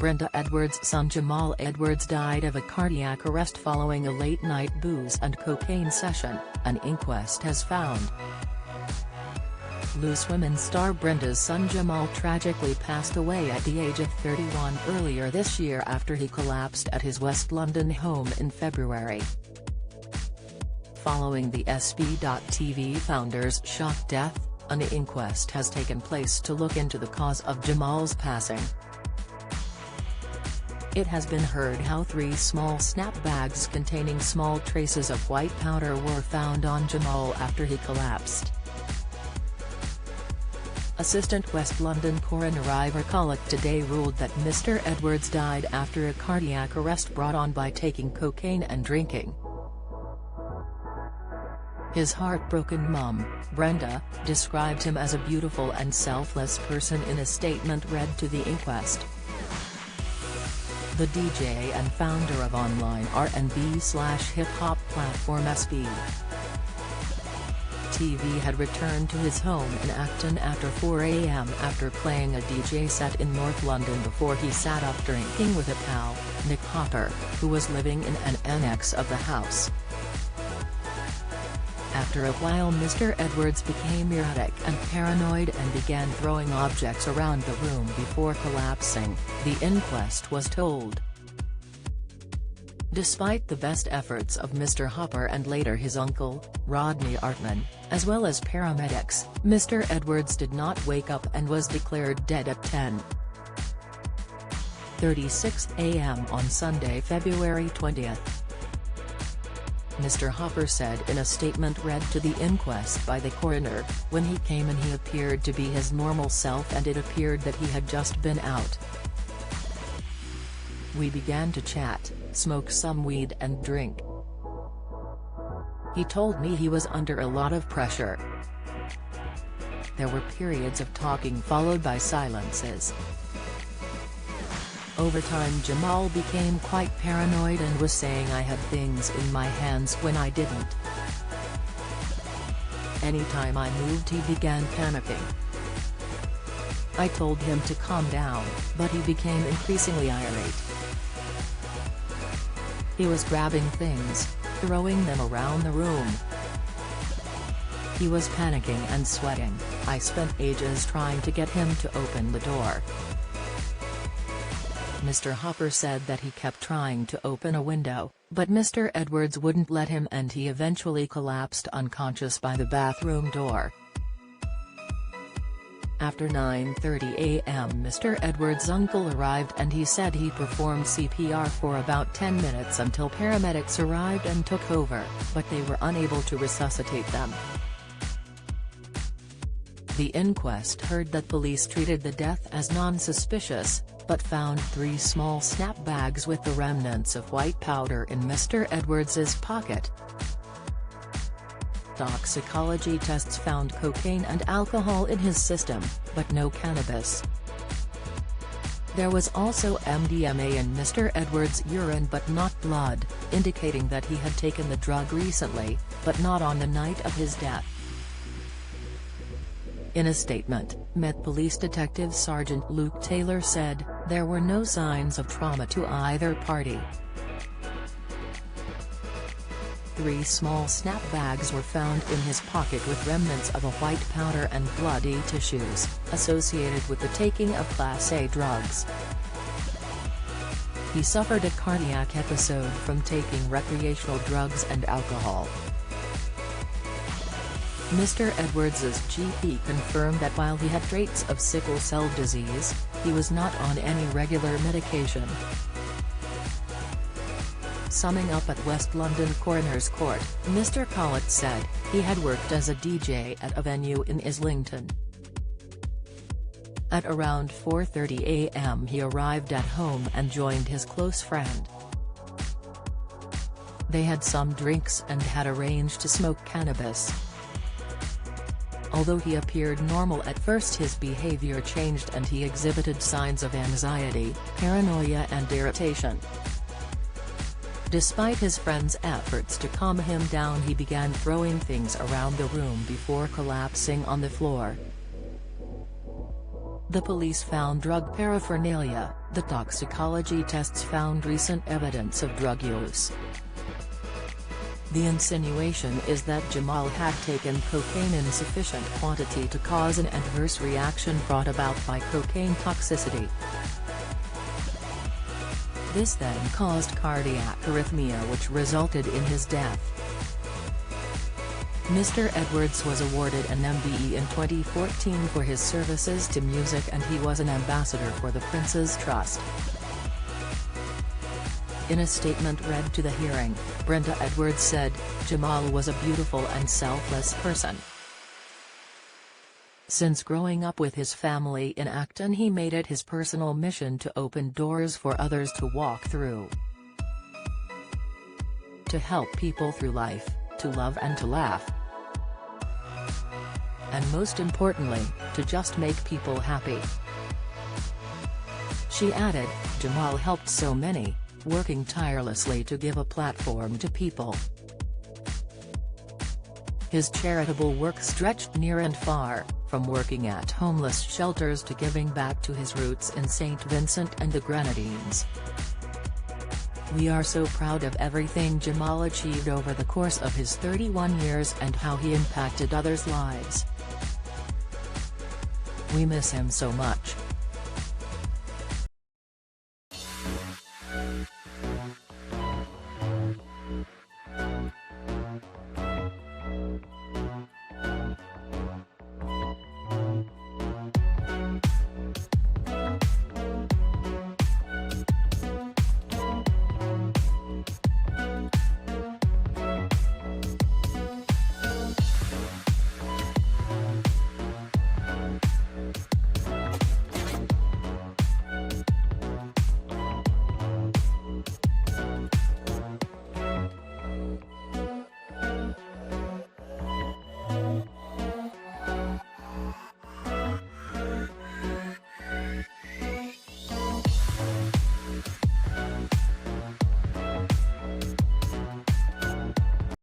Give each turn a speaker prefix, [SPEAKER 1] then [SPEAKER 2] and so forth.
[SPEAKER 1] Brenda Edwards' son Jamal Edwards died of a cardiac arrest following a late-night booze and cocaine session, an inquest has found. Loose Women star Brenda's son Jamal tragically passed away at the age of 31 earlier this year after he collapsed at his West London home in February. Following the SB.TV founder's shock death, an inquest has taken place to look into the cause of Jamal's passing. It has been heard how 3 small snap bags containing small traces of white powder were found on Jamal after he collapsed. Assistant West London coroner Ivor Culloch today ruled that Mr. Edwards died after a cardiac arrest brought on by taking cocaine and drinking. His heartbroken mum, Brenda, described him as a beautiful and selfless person in a statement read to the inquest. The DJ and founder of online R&B/hip-hop platform SB. TV had returned to his home in Acton after 4 a.m. after playing a DJ set in North London before he sat up drinking with a pal, Nick Hopper, who was living in an annex of the house. After a while Mr. Edwards became erratic and paranoid and began throwing objects around the room before collapsing, the inquest was told. Despite the best efforts of Mr. Hopper and later his uncle, Rodney Artman, as well as paramedics, Mr. Edwards did not wake up and was declared dead at 10:36 a.m. on Sunday, February 20. Mr. Hopper said in a statement read to the inquest by the coroner, "When he came in he appeared to be his normal self and it appeared that he had just been out. We began to chat, smoke some weed and drink. He told me he was under a lot of pressure. There were periods of talking followed by silences. Over time Jamal became quite paranoid and was saying I had things in my hands when I didn't. Anytime I moved he began panicking. I told him to calm down, but he became increasingly irate. He was grabbing things, throwing them around the room. He was panicking and sweating. I spent ages trying to get him to open the door." Mr. Hopper said that he kept trying to open a window, but Mr. Edwards wouldn't let him and he eventually collapsed unconscious by the bathroom door. After 9:30 a.m. Mr. Edwards' uncle arrived and he said he performed CPR for about 10 minutes until paramedics arrived and took over, but they were unable to resuscitate them. The inquest heard that police treated the death as non-suspicious, but found 3 small snap bags with the remnants of white powder in Mr. Edwards' pocket. Toxicology tests found cocaine and alcohol in his system, but no cannabis. There was also MDMA in Mr. Edwards' urine but not blood, indicating that he had taken the drug recently, but not on the night of his death. In a statement, Met Police Detective Sergeant Luke Taylor said, "There were no signs of trauma to either party." 3 small snap bags were found in his pocket with remnants of a white powder and bloody tissues, associated with the taking of Class A drugs. He suffered a cardiac episode from taking recreational drugs and alcohol. Mr. Edwards' GP confirmed that while he had traits of sickle cell disease, he was not on any regular medication. Summing up at West London Coroner's Court, Mr. Collett said, he had worked as a DJ at a venue in Islington. At around 4:30 a.m. he arrived at home and joined his close friend. They had some drinks and had arranged to smoke cannabis. Although he appeared normal at first, his behavior changed and he exhibited signs of anxiety, paranoia and irritation. Despite his friend's efforts to calm him down, he began throwing things around the room before collapsing on the floor. The police found drug paraphernalia. The toxicology tests found recent evidence of drug use. The insinuation is that Jamal had taken cocaine in sufficient quantity to cause an adverse reaction brought about by cocaine toxicity. This then caused cardiac arrhythmia, which resulted in his death. Mr. Edwards was awarded an MBE in 2014 for his services to music, and he was an ambassador for the Prince's Trust. In a statement read to the hearing, Brenda Edwards said, "Jamal was a beautiful and selfless person. Since growing up with his family in Acton, he made it his personal mission to open doors for others to walk through. To help people through life, to love and to laugh. And most importantly, to just make people happy." She added, "Jamal helped so many, working tirelessly to give a platform to people. His charitable work stretched near and far, from working at homeless shelters to giving back to his roots in St. Vincent and the Grenadines. We are so proud of everything Jamal achieved over the course of his 31 years and how he impacted others' lives. We miss him so much."